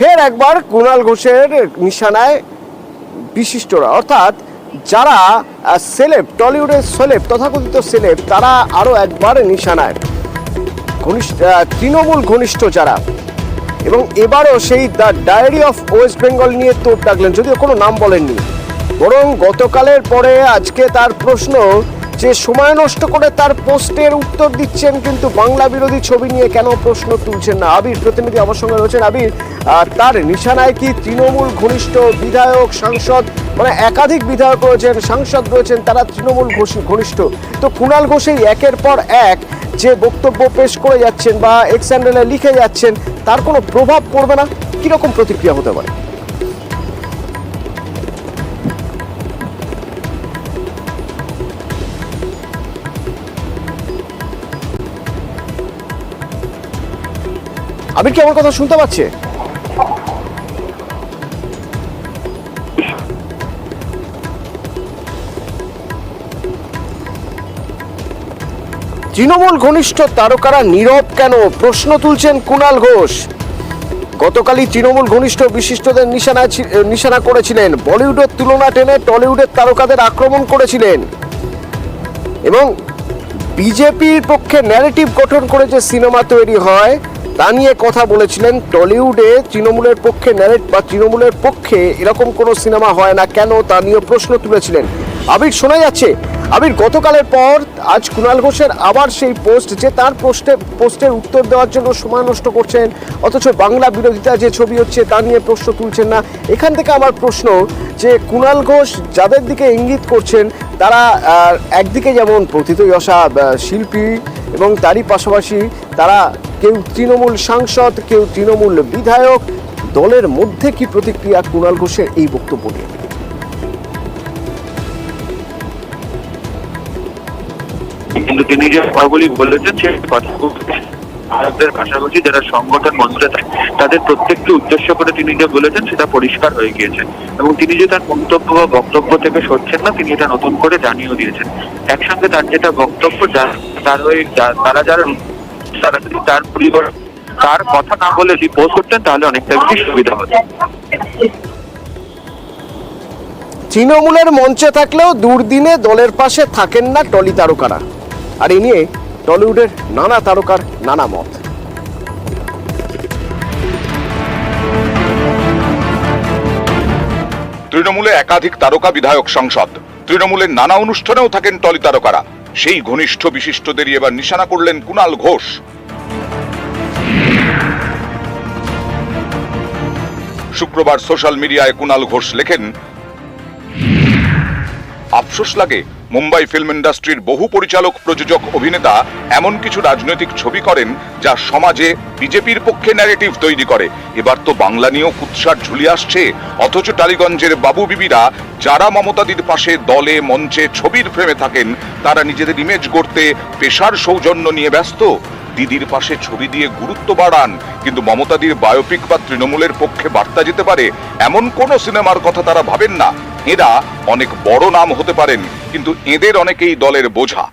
ফের একবার কুণাল ঘোষের নিশানায় বিশিষ্টরা, অর্থাৎ যারা সেলেব, টলিউডের সেলেব, তথাকথিত সেলেব, তারা আরও একবার নিশানায়। তৃণমূল ঘনিষ্ঠ যারা, এবং এবারও সেই the diary of West Bengal নিয়ে তোপ ডাকলেন, যদিও কোনো নাম বলেননি, বরং গতকালের পরে আজকে তার প্রশ্ন যে সময় নষ্ট করে তার পোস্টের উত্তর দিচ্ছেন, কিন্তু বাংলা বিরোধী ছবি নিয়ে কেন প্রশ্ন তুলছেন না। আবির প্রতিনিধি আমার সঙ্গে রয়েছেন। আবির, তার নিশানায় কি তৃণমূল ঘনিষ্ঠ বিধায়ক, সাংসদ, মানে একাধিক বিধায়ক রয়েছেন, সাংসদ রয়েছেন, তারা তৃণমূল ঘনিষ্ঠ। তো কুণাল ঘোষ এই একের পর এক যে বক্তব্য পেশ করে যাচ্ছেন বা এক্স হ্যান্ডেলে লিখে যাচ্ছেন, তার কোনো প্রভাব পড়বে না? কিরকম প্রতিক্রিয়া হতে পারে? আবির কি আমার কথা শুনতে পাচ্ছে? তৃণমূল ঘনিষ্ঠ তারকারা নীরব কেন, প্রশ্ন তুলছেন কুণাল ঘোষ। গতকালই তৃণমূল ঘনিষ্ঠ বিশিষ্টদের নিশানা করেছিলেন, বলিউডের তুলনা টেনে টলিউডের তারকাদের আক্রমণ করেছিলেন, এবং বিজেপির পক্ষে ন্যারেটিভ গঠন করে যে সিনেমা তৈরি হয় তা নিয়ে কথা বলেছিলেন। টলিউডে তৃণমূলের পক্ষে তৃণমূলের পক্ষে এরকম কোনো সিনেমা হয় না কেন, তা নিয়ে প্রশ্ন তুলেছিলেন। আবির, শোনা যাচ্ছে? আবির, গতকালের পর আজ কুণাল ঘোষের আবার সেই পোস্ট, যে তার পোস্টের উত্তর দেওয়ার জন্য সময় নষ্ট করছেন, অথচ বাংলা বিরোধিতা যে ছবি হচ্ছে তা নিয়ে প্রশ্ন তুলছেন না। এখান থেকে আমার প্রশ্ন যে কুণাল ঘোষ যাদের দিকে ইঙ্গিত করছেন, তারা একদিকে যেমন প্রথিতযশা শিল্পী, এবং তারই পাশাপাশি তারা কেউ তৃণমূল সাংসদ, কেউ তৃণমূল বিধায়ক। দলের মধ্যে কি প্রতিক্রিয়া কুণাল ঘোষের এই বক্তব্য নিয়ে? কিন্তু তিনি যে কথাগুলি বলেছেন সেই কথাগুলি ভারতের পাশাপাশি যারা সংগঠন মঞ্চে থাকে তাদের প্রত্যেককে উদ্দেশ্য করে তিনি যে বলেছেন সেটা পরিষ্কার হয়ে গিয়েছে, এবং তিনি যে তার মন্তব্য বা বক্তব্য থেকে সরছেন না, তিনি এটা নতুন করে জানিয়েও দিয়েছেন। একসঙ্গে তার যেটা বক্তব্য, তারা যারা যদি তার পরিবর্তন তার কথা না বলে যদি পোস্ট করতেন তাহলে অনেকটা বেশি সুবিধা হতো। তৃণমূলের মঞ্চে থাকলেও দুর্দিনে দলের পাশে থাকেন না টলি তারকারা, আর এই নিয়ে টলিউডের নানা তারকার নানা মত। তৃণমূলে একাধিক তারকা, বিধায়ক, সাংসদ, তৃণমূলের নানা অনুষ্ঠানেও থাকেন টলি তারকারা। সেই ঘনিষ্ঠ বিশিষ্টদেরই এবার নিশানা করলেন কুণাল ঘোষ। শুক্রবার সোশ্যাল মিডিয়ায় কুণাল ঘোষ লেখেন, আফসোস লাগে মুম্বাই ফিল্ম ইন্ডাস্ট্রির বহু পরিচালক, প্রযোজক, অভিনেতা এমন কিছু রাজনৈতিক ছবি করেন যা সমাজে বিজেপির পক্ষে ন্যারেটিভ তৈরি করে। এবার তো বাংলা নিয়েও কুৎসার ঝুলি আসছে, অথচ টালিগঞ্জের বাবু বিবিরা যারা মমতাদির পাশে দলে, মঞ্চে, ছবির ফ্রেমে থাকেন, তারা নিজেদের ইমেজ গড়তে পেশার সৌজন্য নিয়ে ব্যস্ত। দিদির পাশে ছবি দিয়ে গুরুত্ব বাড়ান, কিন্তু মমতাদির বায়োপিক বা তৃণমূলের পক্ষে বার্তা যেতে পারে এমন কোন সিনেমার কথা তারা ভাবেন না। এরা অনেক বড় নাম হতে পারেন, কিন্তু এদের অনেকেই দলের বোঝা।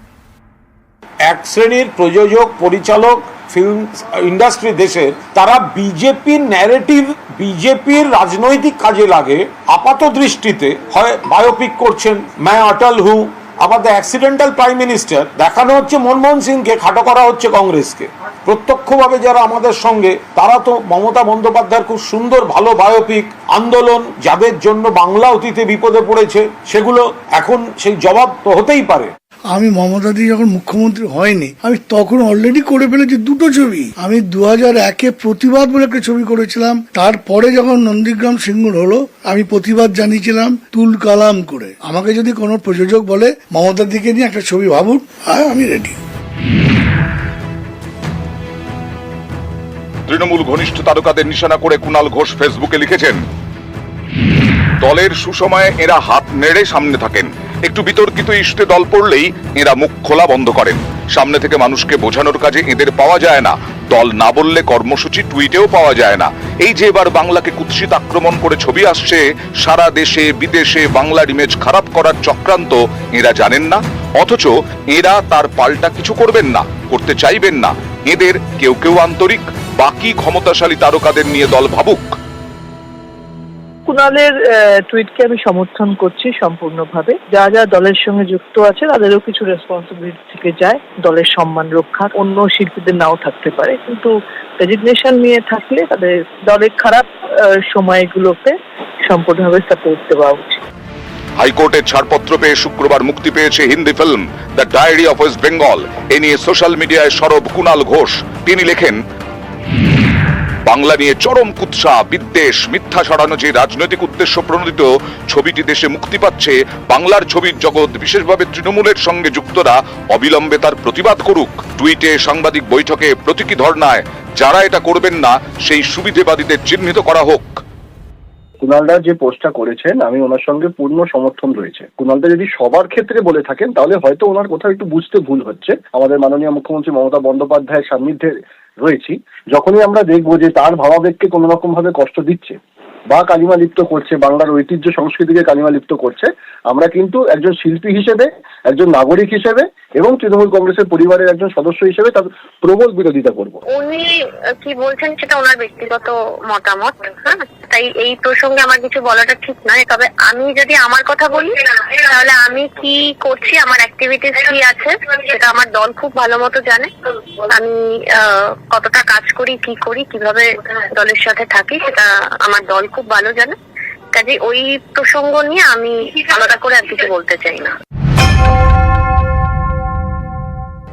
এক শ্রেণীর প্রযোজক, পরিচালক, ফিল্ম ইন্ডাস্ট্রি দেশের, তারা বিজেপির ন্যারেটিভ, বিজেপির রাজনৈতিক কাজে লাগে আপাত দৃষ্টিতে। হয় বায়োপিক করছেন, मैं अटल हूं, আবার দ্য অ্যাক্সিডেন্টাল প্রাইম মিনিস্টার দেখানো হচ্ছে, মনমোহন সিংকে খাটো করা হচ্ছে কংগ্রেসকে। প্রত্যক্ষভাবে যারা আমাদের সঙ্গে, তারা তো মমতা বন্দ্যোপাধ্যায়ের খুব সুন্দর ভালো বায়োপিক, আন্দোলন, যাদের জন্য বাংলা অতীতে বিপদে পড়েছে, সেগুলো এখন সেই জবাব তো হতেই পারে। আমি মমতাদি যখন মুখ্যমন্ত্রী হয়নি, আমি তখন অলরেডি করে ফেলেছি দুটো ছবি। আমি 2001-এ প্রতিবাদ বলে একটা ছবি করেছিলাম, তারপরে যখন নন্দীগ্রাম সিঙ্গুর হলো, আমি প্রতিবাদ জানিয়েছিলাম তুল কালাম করে। আমাকে যদি কোনো প্রযোজক বলে মমতাদিকে নিয়ে একটা ছবি ভাবুন, আমি রেডি। তৃণমূল ঘনিষ্ঠ তারকাদের নিশানা করে কুণাল ঘোষ ফেসবুকে লিখেছেন, দলের সুসময়ে এরা হাত নেড়ে সামনে থাকেন, একটু বিতর্কিত ইস্যুতে দল পড়লেই এরা মুখ খোলা বন্ধ করেন। সামনে থেকে মানুষকে বোঝানোর কাজে এদের পাওয়া যায় না, দল না বললে কর্মসূচি টুইটেও পাওয়া যায় না। এই যে এবার বাংলাকে কুৎসিত আক্রমণ করে ছবি আসছে, সারা দেশে বিদেশে বাংলার ইমেজ খারাপ করার চক্রান্ত এরা জানেন না, অথচ এরা তার পাল্টা কিছু করবেন না, করতে চাইবেন না। এদের কেউ কেউ আন্তরিক, বাকি ক্ষমতাশালী তারকাদের নিয়ে দল ভাবুক। কুণালের টুইটকে আমি সমর্থন করছি সম্পূর্ণভাবে। যা দলের সঙ্গে যুক্ত আছে তাদেরও কিছু রেসপন্সিবিলিটি থেকে যায় দলের সম্মান রক্ষা, অন্য শিল্পীদের নাও থাকতে পারে, কিন্তু রেজিগনেশন নিয়ে থাকলে তাদের দলের খারাপ সময়গুলোতে সম্পূর্ণভাবে সাপোর্ট দেওয়া উচিত। হাইকোর্টের ছাড়পত্র পেয়ে শুক্রবার মুক্তি পেয়েছে Hindi film the diary of West Bengal. এ নিয়ে সোশ্যাল মিডিয়ায় সরব কুণাল ঘোষ। তিনি লেখেন, বাংলা নিয়ে চরম কুৎসা, বিদ্বেষ, মিথ্যা ছড়ানো যে রাজনৈতিক উদ্দেশ্য প্রণোদিত ছবিটি দেশে মুক্তি পাচ্ছে, বাংলার ছবির জগৎ বিশেষভাবে তৃণমূলের সঙ্গে যুক্তরা অবিলম্বে তার প্রতিবাদ করুক। টুইটে, সাংবাদিক বৈঠকে, প্রতীকী ধর্নায় যারা এটা করবেন না সেই সুবিধেবাদীদের চিহ্নিত করা হোক। কুণালদা যে পোস্টটা করেছেন আমি ওনার সঙ্গে পূর্ণ সমর্থন রয়েছে। কুণালদা যদি সবার ক্ষেত্রে বলে থাকেন তাহলে হয়তো ওনার কোথাও একটু বুঝতে ভুল হচ্ছে। আমাদের মাননীয় মুখ্যমন্ত্রী মমতা বন্দ্যোপাধ্যায়ের সান্নিধ্যে রয়েছি, যখনই আমরা দেখবো যে তার ভাবাবেগকে কোনো রকম ভাবে কষ্ট দিচ্ছে বা কালিমা লিপ্ত করছে, বাংলার ঐতিহ্য সংস্কৃতিকে কালিমা লিপ্ত করছে, আমরা কিন্তু একজন শিল্পী হিসেবে, একজন নাগরিক হিসেবে এবং তৃণমূল কংগ্রেসের পরিবারের একজন সদস্য হিসেবে তার প্রবল বিরোধিতা করব। উনি কি বলছেন সেটা ওনার ব্যক্তিগত মতামত, হ্যাঁ, তাই এই প্রসঙ্গে আমার কিছু বলাটা ঠিক নয়। তবে আমি যদি আমার কথা বলি তাহলে আমি কি করছি, আমার অ্যাক্টিভিটিস কি আছে সেটা আমার দল খুব ভালো মতো জানে। আমি কতটা কাজ করি, কি করি, কিভাবে দলের সাথে থাকি সেটা আমার দল খুব ভালো জানে। কাজে ওই প্রসঙ্গ নিয়ে আমি আলাদা করে আর কিছু বলতে চাই না।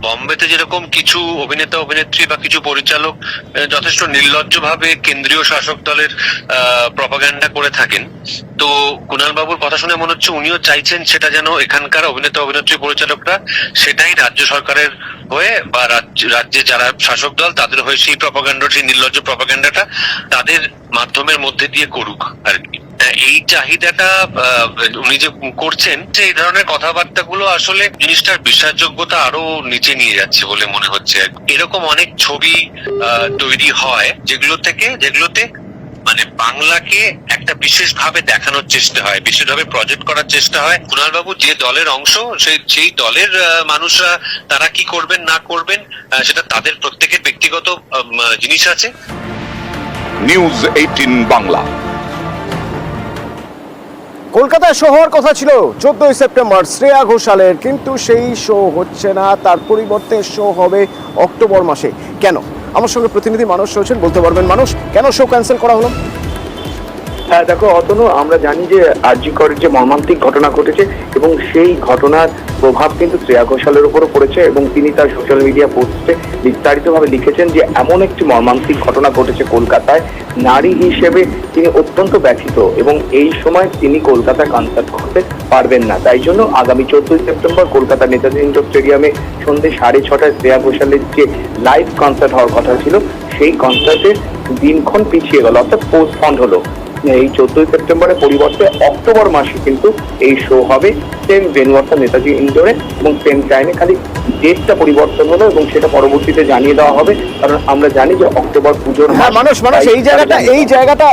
বম্বেতে যেরকম কিছু অভিনেতা অভিনেত্রী বা কিছু পরিচালক যথেষ্ট নির্লজ্জভাবে কেন্দ্রীয় শাসক দলের প্রপাগান্ডা করে থাকেন, তো কুণাল বাবুর কথা শুনে মনে হচ্ছে উনিও চাইছেন সেটা যেন এখানকার অভিনেতা অভিনেত্রী পরিচালকরা সেটাই রাজ্য সরকারের হয়ে বা রাজ্যে যারা শাসক দল তাদের হয়ে সেই প্রপাগান্ডা, সেই নির্লজ্জ প্রপাগান্ডাটা তাদের মাধ্যমের মধ্যে দিয়ে করুক আর কি। এই চাহিদাটা উনি যে করছেন, যে এই ধরনের কথাবার্তাগুলো আসলে জিনিসটার বিশ্বাসযোগ্যতা আরো নিচে নিয়ে যাচ্ছে বলে মনে হচ্ছে। এরকম অনেক ছবি তৈরি হয় যেগুলোতে মানে বাংলাকে একটা বিশেষ ভাবে দেখানোর চেষ্টা হয়, বিশেষভাবে প্রজেক্ট করার চেষ্টা হয়। কুণাল বাবু যে দলের অংশ, সেই দলের মানুষরা তারা কি করবেন না করবেন সেটা তাদের প্রত্যেকের ব্যক্তিগত জিনিস আছে। নিউজ 18 বাংলা। কলকাতায় শো হওয়ার কথা ছিল 14ই সেপ্টেম্বর শ্রেয়া ঘোষালের, কিন্তু সেই শো হচ্ছে না, তার পরিবর্তে শো হবে অক্টোবর মাসে। কেন? আমার সঙ্গে প্রতিনিধি মানুষ রয়েছেন, বলতে পারবেন মানুষ কেন শো ক্যান্সেল করা হলো? হ্যাঁ দেখো অতনু, আমরা জানি যে আরজি করের যে মর্মান্তিক ঘটনা ঘটেছে এবং সেই ঘটনার প্রভাব কিন্তু শ্রেয়া ঘোষালের উপরও পড়েছে এবং তিনি তার সোশ্যাল মিডিয়া পোস্টে বিস্তারিতভাবে লিখেছেন যে এমন একটি মর্মান্তিক ঘটনা ঘটেছে কলকাতায়, নারী হিসেবে তিনি অত্যন্ত ব্যথিত এবং এই সময় তিনি কলকাতায় কনসার্ট করতে পারবেন না। তাই জন্য আগামী 14ই সেপ্টেম্বর কলকাতা নেতাজি ইন্ডোর স্টেডিয়ামে সন্ধ্যে 6:30টায় শ্রেয়া ঘোষালের যে লাইভ কনসার্ট হওয়ার কথা ছিল সেই কনসার্টের দিনক্ষণ পিছিয়ে গেল, অর্থাৎ পোস্টপন্ড হলো। এই 14ই সেপ্টেম্বরের পরিবর্তে অক্টোবর মাসে কিন্তু এই শো হবে সেম ভেন্যু অর্থাৎ নেতাজি ইন্ডোরে এবং সেম টাইমে, খালি ডেটটা পরিবর্তন হলো এবং সেটা পরবর্তীতে জানিয়ে দেওয়া হবে। কারণ আমরা জানি যে অক্টোবর পুজোর মানুষ এই জায়গাটা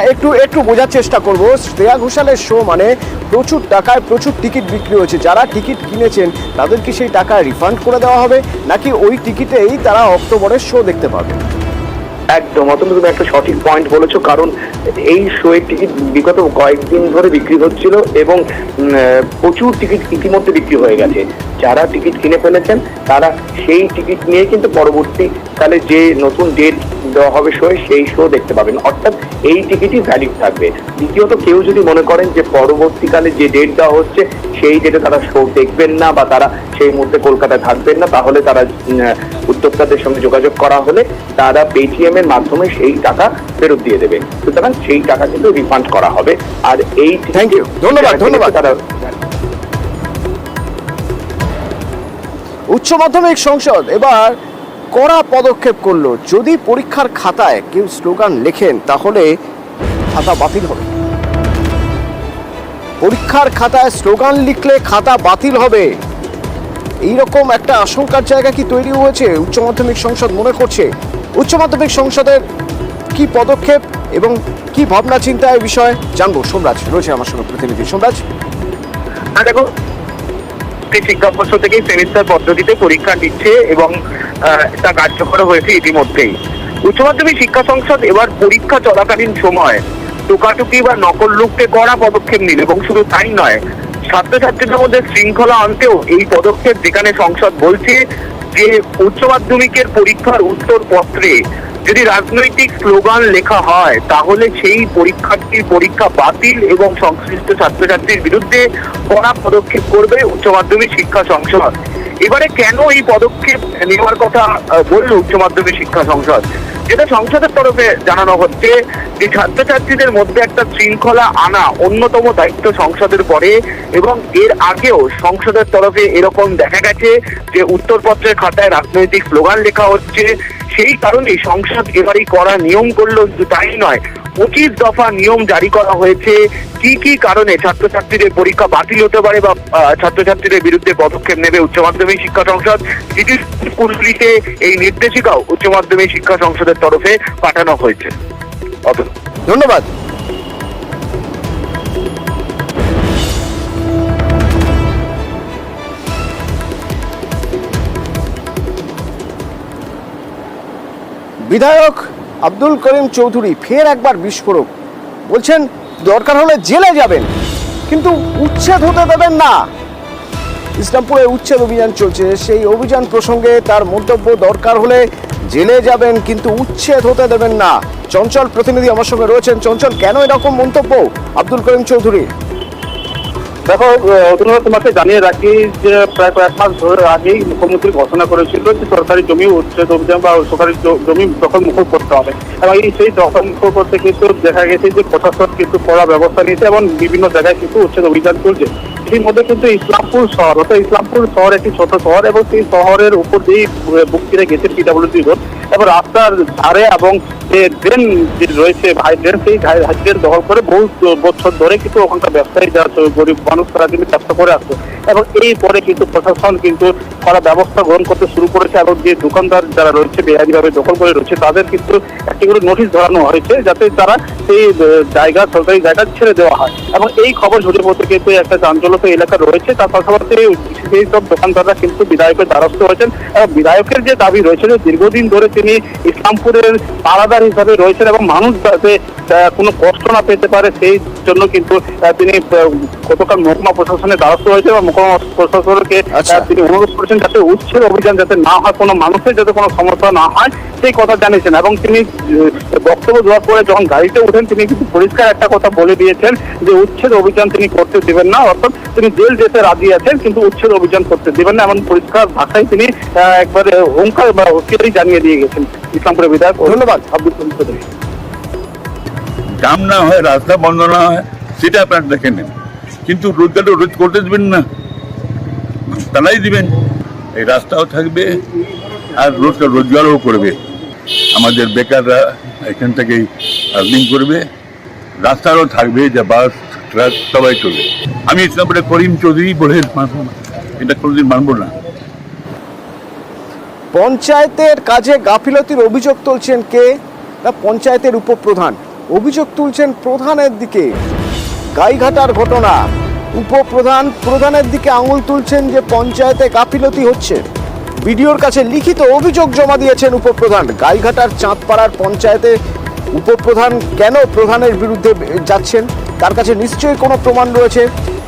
একটু বোঝার চেষ্টা করবো। শ্রেয়া ঘোষালের শো মানে প্রচুর টাকায় প্রচুর টিকিট বিক্রি হয়েছে, যারা টিকিট কিনেছেন তাদের কি সেই টাকা রিফান্ড করে দেওয়া হবে নাকি ওই টিকিটেই তারা অক্টোবরের শো দেখতে পাবে? একদম অত্যন্ত তুমি একটা সঠিক পয়েন্ট বলেছো, কারণ এই শো এর টিকিট বিগত কয়েকদিন ধরে বিক্রি হচ্ছিল এবং প্রচুর টিকিট ইতিমধ্যে বিক্রি হয়ে গেছে। যারা টিকিট কিনে ফেলেছেন তারা সেই টিকিট নিয়ে কিন্তু পরবর্তীকালে যে নতুন ডেট দেওয়া হবে শোয়ে সেই শো দেখতে পাবেন, অর্থাৎ এই টিকিটই ভ্যালিড থাকবে। দ্বিতীয়ত কেউ যদি মনে করেন যে পরবর্তীকালে যে ডেট দেওয়া হচ্ছে সেই ডেটে তারা শো দেখবেন না বা তারা সেই মুহূর্তে কলকাতায় থাকবেন না, তাহলে তারা উদ্যোক্তাদের সঙ্গে যোগাযোগ করা হলে তারা পেটিএম এর মাধ্যমে সেই টাকা ফেরত দিয়ে দেবে, সুতরাং সেই টাকা কিন্তু রিফান্ড করা হবে। আর এই ধন্যবাদ তারা উচ্চ মাধ্যমিক সংসদ এবার কড়া পদক্ষেপ করলো। যদি পরীক্ষার খাতায় কেউ স্লোগান লেখেন তাহলে খাতা বাতিল হবে। পরীক্ষার খাতায় স্লোগান লিখলে খাতা বাতিল হবে, এইরকম একটা আশঙ্কার জায়গা কি তৈরি হয়েছে উচ্চ মাধ্যমিক সংসদ মনে করছে? উচ্চ মাধ্যমিক সংসদের কি পদক্ষেপ এবং কি ভাবনা চিন্তা এই বিষয়ে জানবো। সোমরাজ রয়েছে আমার সঙ্গে প্রতিনিধি। সোমরাজ, দেখো শিক্ষাবর্ষ থেকেই সেমিস্টার পদ্ধতিতে পরীক্ষা নিচ্ছে এবং তা কার্যকর হয়েছে ইতিমধ্যেই। উচ্চ মাধ্যমিক শিক্ষা সংসদ এবার পরীক্ষা চলাকালীন সময় টোকাটুকি বা নকল রূপকে কড়া পদক্ষেপ নিল। এবং শুধু তাই নয়, ছাত্রছাত্রীদের মধ্যে শৃঙ্খলা আনতেও এই পদক্ষেপ, যেখানে সংসদ বলছে যে উচ্চ মাধ্যমিকের পরীক্ষার উত্তরপত্রে যদি রাজনৈতিক স্লোগান লেখা হয় তাহলে সেই পরীক্ষার্থীর পরীক্ষা বাতিল এবং সংশ্লিষ্ট ছাত্রছাত্রীর বিরুদ্ধে কড়া পদক্ষেপ করবে উচ্চ মাধ্যমিক শিক্ষা সংসদ। এবারে কেন এই পদক্ষেপ নেওয়ার কথা বলল উচ্চ মাধ্যমিক শিক্ষা সংসদ? যেটা সংসদের তরফে জানানো হচ্ছে যে ছাত্রছাত্রীদের মধ্যে একটা শৃঙ্খলা আনা অন্যতম দায়িত্ব সংসদের পরে, এবং এর আগেও সংসদের তরফে এরকম দেখা গেছে যে উত্তরপত্রের খাতায় রাজনৈতিক স্লোগান লেখা হচ্ছে। সেই কারণেই সংসদ এবারই করা নিয়ম করলো। শুধু তাই নয়, 25 দফা নিয়ম জারি করা হয়েছে কি কি কারণে ছাত্রছাত্রীদের পরীক্ষা বাতিল হতে পারে বা ছাত্রছাত্রীদের বিরুদ্ধে পদক্ষেপ নেবে উচ্চ মাধ্যমিক শিক্ষা সংসদ। সিটি স্কুলগুলিতে এই নির্দেশিকাও উচ্চ মাধ্যমিক শিক্ষা সংসদের তরফে পাঠানো হয়েছে। ধন্যবাদ। বিধায়ক আব্দুল করিম চৌধুরী ফের একবার বিস্ফোরক, বলছেন দরকার হলে জেলে যাবেন কিন্তু উচ্ছেদ হতে দেবেন না। ইসলামপুরে উচ্ছেদ অভিযান চলছে, সেই অভিযান প্রসঙ্গে তার মন্তব্য, দরকার হলে জেলে যাবেন কিন্তু উচ্ছেদ হতে দেবেন না। চঞ্চল প্রতিনিধি আমার সঙ্গে রয়েছেন। চঞ্চল, কেন এরকম মন্তব্য আব্দুল করিম চৌধুরী? দেখো, তোমাকে জানিয়ে রাখি যে প্রায় কয়েক মাস ধরে আগেই মুখ্যমন্ত্রী ঘোষণা করেছিল যে সরকারি জমি উচ্ছেদ অভিযান বা সরকারি জমি দখলমুক্ত করতে হবে, এবং সেই দখলমুক্ত করতে কিন্তু দেখা গেছে যে প্রশাসন কিন্তু কড়া ব্যবস্থা নিয়েছে এবং বিভিন্ন জায়গায় কিন্তু উচ্ছেদ অভিযান চলছে। এর মধ্যে কিন্তু ইসলামপুর শহর, অর্থাৎ ইসলামপুর শহর একটি ছোট শহর, এবং সেই শহরের উপর দিয়েই বুক ফিরে গেছে পিডব্লিউডি রোড, এবং রাস্তার ধারে এবং যে ড্রেন যে রয়েছে হাই ড্রেন, সেই হাই ড্রেন দখল করে বহু বছর ধরে কিন্তু ওখানকার ব্যবসায়ী যারা গরিব মানুষ তারা কিন্তু ব্যবসা করে আসছে। এবং এই পরে কিন্তু প্রশাসন কিন্তু কড়া ব্যবস্থা গ্রহণ করতে শুরু করেছে, এবং যে দোকানদার যারা রয়েছে বেআইনিভাবে দখল করে রয়েছে তাদের কিন্তু একটি করে নোটিশ ধরানো হয়েছে যাতে তারা সেই জায়গা, সরকারি জায়গা ছেড়ে দেওয়া হয়। এবং এই খবর ছড়িয়ে পড়তে কিন্তু একটা চাঞ্চল্যতা এলাকা রয়েছে। তার পাশাপাশি সেই সব দোকানদাররা কিন্তু বিধায়কের দ্বারস্থ হয়েছেন, এবং বিধায়কের যে দাবি রয়েছে যে দীর্ঘদিন ধরে তিনি ইসলামপুরের পাড়াদার হিসাবে রয়েছেন এবং মানুষ যাতে কোনো কষ্ট না পেতে পারে সেই জন্য কিন্তু তিনি গতকাল মহকুমা প্রশাসনের দ্বারস্থ হয়েছে, এবং মহকুমা প্রশাসনকে তিনি অনুরোধ করেছেন যাতে উচ্ছেদ অভিযান যাতে না হয়, কোনো মানুষের যাতে কোনো সমস্যা না হয় সেই কথা জানিয়েছেন। এবং তিনি বক্তব্য দেওয়ার পরে যখন গাড়িতে ওঠেন তিনি কিন্তু পরিষ্কার একটা কথা বলে দিয়েছেন যে উচ্ছেদ অভিযান তিনি করতে দেবেন না, অর্থাৎ তিনি জেল যেতে রাজি আছেন কিন্তু উচ্ছেদ অভিযান করতে দেবেন না, এমন পরিষ্কার ভাষায় তিনি একবারে হুঙ্কার বা হুঁশিয়ারি জানিয়ে দিয়ে গেছেন ইসলামপুরের বিধায়ক। ধন্যবাদ আব্দুল করিম চৌধুরী। জাম না হয়, রাস্তা বন্ধ না হয় সেটা আপনারা দেখে নেন, কিন্তু রোজগারটা রোজ করতে দেবেন না, তারাই দিবেন, এই রাস্তাও থাকবে আর রোজগারও করবে। আমাদের বেকাররা এখান থেকেই আর্নিং করবে, রাস্তারও থাকবে, যে বাস ট্রাক সবাই চলবে। আমি ইসলামপুরে করিম চৌধুরী বলে মানব না, এটা কোনোদিন মানব না। পঞ্চায়েতের কাজে গাফিলতির অভিযোগ তুলছেন কে? না, পঞ্চায়েতের উপপ্রধান। অভিযোগ তুলছেন প্রধানের দিকে। গাইঘাটার ঘটনা, প্রধানের দিকে আঙুল তুলছেন যে পঞ্চায়েতে গাফিলতি হচ্ছে। বিডিওর কাছে লিখিত অভিযোগ জমা দিয়েছেন উপপ্রধান। গাইঘাটার চাঁদপাড়ার পঞ্চায়েতে উপপ্রধান কেন প্রধানের বিরুদ্ধে যাচ্ছেন? তার কাছে নিশ্চয়ই কোনো প্রমাণ রয়েছে।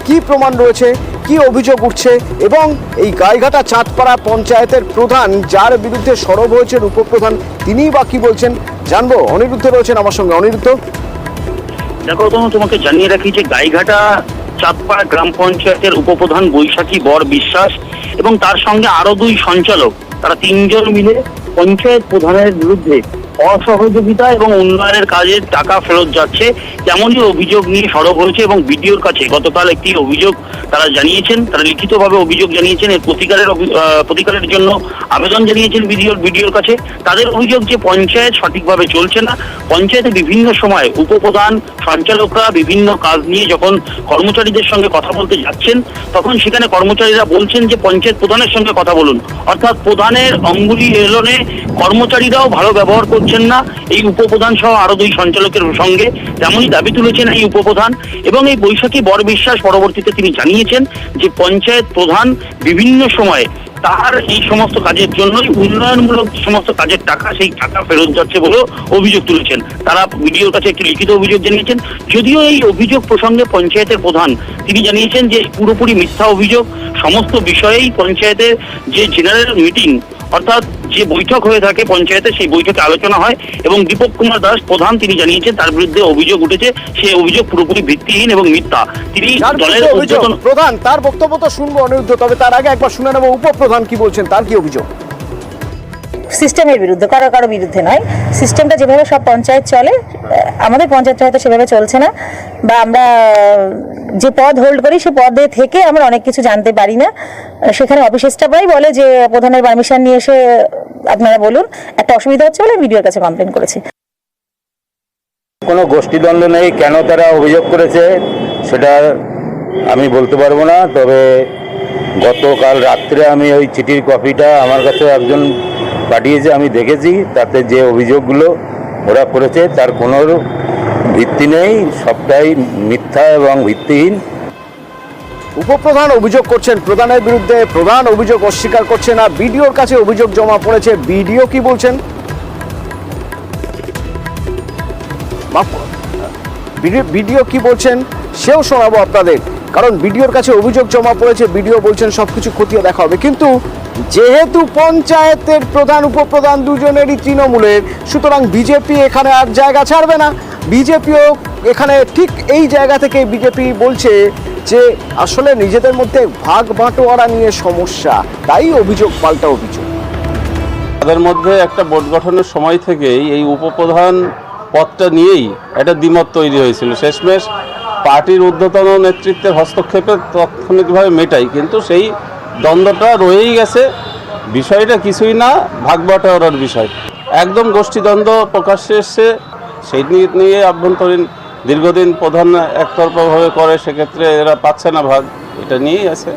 কি প্রমাণ রয়েছে, কি অভিযোগ উঠছে, এবং এই গাইঘাটা চাঁদপাড়া পঞ্চায়েতের প্রধান যার বিরুদ্ধে সরব হয়েছেন উপপ্রধান, তিনিই বা কি বলছেন জানবো। অনিরুদ্ধ রয়েছেন আমার সঙ্গে। অনিরুদ্ধ, দেখো, তোমাকে জানিয়ে রাখি যে গাইঘাটা চাঁদপাড়া গ্রাম পঞ্চায়েতের উপপ্রধান বৈশাখী বর বিশ্বাস এবং তার সঙ্গে আরো 2 সঞ্চালক, তারা 3 জন মিলে পঞ্চায়েত প্রধানের বিরুদ্ধে অসহযোগিতা এবং উন্নয়নের কাজে টাকা ফেরত যাচ্ছে তেমনই অভিযোগ নিয়ে সরব হয়েছে, এবং বিডিওর কাছে গতকাল একটি অভিযোগ তারা জানিয়েছেন, তারা লিখিতভাবে অভিযোগ জানিয়েছেন। এর প্রতিকারের জন্য আবেদন জানিয়েছেন বিডিওর কাছে। তাদের অভিযোগ যে পঞ্চায়েত সঠিকভাবে চলছে না। পঞ্চায়েতে বিভিন্ন সময় উপপ্রধান, সঞ্চালকরা বিভিন্ন কাজ নিয়ে যখন কর্মচারীদের সঙ্গে কথা বলতে যাচ্ছেন তখন সেখানে কর্মচারীরা বলছেন যে পঞ্চায়েত প্রধানের সঙ্গে কথা বলুন, অর্থাৎ প্রধানের অঙ্গুলি এলনে কর্মচারীরাও ভালো ব্যবহার করছেন না এই উপপ্রধান সহ আরো 2 সঞ্চালকের সঙ্গে, তেমনই দাবি তুলেছেন এই উপপ্রধান। এবং এই বৈশাখী বর বিশ্বাস পরবর্তীতে তিনি জানিয়েছেন যে পঞ্চায়েত প্রধান বিভিন্ন সময়ে তার এই সমস্ত কাজের জন্যই উন্নয়নমূলক সমস্ত কাজের টাকা, সেই টাকা ফেরত যাচ্ছে বলেও অভিযোগ তুলেছেন। তারা বিডিওর কাছে একটি লিখিত অভিযোগ জানিয়েছেন। যদিও এই অভিযোগ প্রসঙ্গে পঞ্চায়েতের প্রধান তিনি জানিয়েছেন যে পুরোপুরি মিথ্যা অভিযোগ। সমস্ত বিষয়েই পঞ্চায়েতের যে জেনারেল মিটিং অর্থাৎ যে বৈঠক হয়ে থাকে পঞ্চায়েতে, সেই বৈঠকে আলোচনা হয় এবং দীপক কুমার দাস প্রধান তিনি জানিয়েছেন তার বিরুদ্ধে অভিযোগ উঠেছে, সেই অভিযোগ পুরোপুরি ভিত্তিহীন এবং মিথ্যা। তিনি দলের প্রধান তার বক্তব্য তো শুনবো অনিরুদ্ধ, তবে তার আগে একবার শুনে নেবো উপপ্রধান কি বলছেন, তার কি অভিযোগ। সিস্টেমের বিরুদ্ধে, কারো বিরুদ্ধে নয়। সিস্টেমটা যেভাবে সব পঞ্চায়েত চলে, আমাদের পঞ্চায়েতটা হয়তো সেভাবে চলছে না, বা আমরা যে পদ হোল্ড করি সে পদে থেকে আমরা অনেক কিছু জানতে পারি না। সেখানে অফিস স্টাফরাই বলে যে প্রধানের পারমিশন নিয়ে এসে আপনারা বলুন, একটা অসুবিধা হচ্ছে বলে ভিডিওর কাছে কমপ্লেন করেছি। কোনো গোষ্ঠীদ্বন্দ্ব নেই, কেন তারা অভিযোগ করেছে সেটা আমি বলতে পারবো না। তবে গতকাল রাত্রে আমি ওই চিঠির কপিটা আমার কাছে একজন পাঠিয়েছে, আমি দেখেছি। তাতে যে অভিযোগগুলো ওরা করেছে তার কোনো ভিত্তি নেই, সবটাই মিথ্যা এবং ভিত্তিহীন। উপপ্রধান অভিযোগ করছেন প্রধানের বিরুদ্ধে, প্রধান অভিযোগ অস্বীকার করছে না। বিডিওর কাছে অভিযোগ জমা পড়েছে, বিডিও কি বলছেন বিডিও কি বলছেন সেও শোনাবো আপনাদের, কারণ বিডিওর কাছে অভিযোগ জমা পড়েছে। বিডিও বলছেন সবকিছু খতিয়ে দেখা হবে, কিন্তু যেহেতু পঞ্চায়েতের প্রধান উপপ্রধান দুজনেরই তৃণমূলের, সুতরাং বিজেপি এখানে আর জায়গা ছাড়বে না। বিজেপিও এখানে ঠিক এই জায়গা থেকে বিজেপি বলছে যে আসলে নিজেদের মধ্যে ভাগ বাঁটোয়ারা নিয়ে সমস্যা, তাই অভিযোগ পাল্টা অভিযোগ। তাদের মধ্যে একটা বোর্ড গঠনের সময় থেকেই এই উপপ্রধান পদটা নিয়েই একটা দ্বিমত তৈরি হয়েছিল। শেষমেশ পার্টির ঊর্ধ্বতন নেতৃত্বের হস্তক্ষেপে তাৎক্ষণিকভাবে মেটাই, কিন্তু সেই দ্বন্দ্বটা রয়েই গেছে। বিষয়টা কিছুই না, ভাগ বাটোয়ারার বিষয়, একদম গোষ্ঠীদ্বন্দ্ব প্রকাশ্যে এসছে। সেই নিয়ে আভ্যন্তরীণ দীর্ঘদিন প্রধান একতরফাভাবে করে, সেক্ষেত্রে এরা পাচ্ছে না ভাগ, এটা নিয়েই আছে।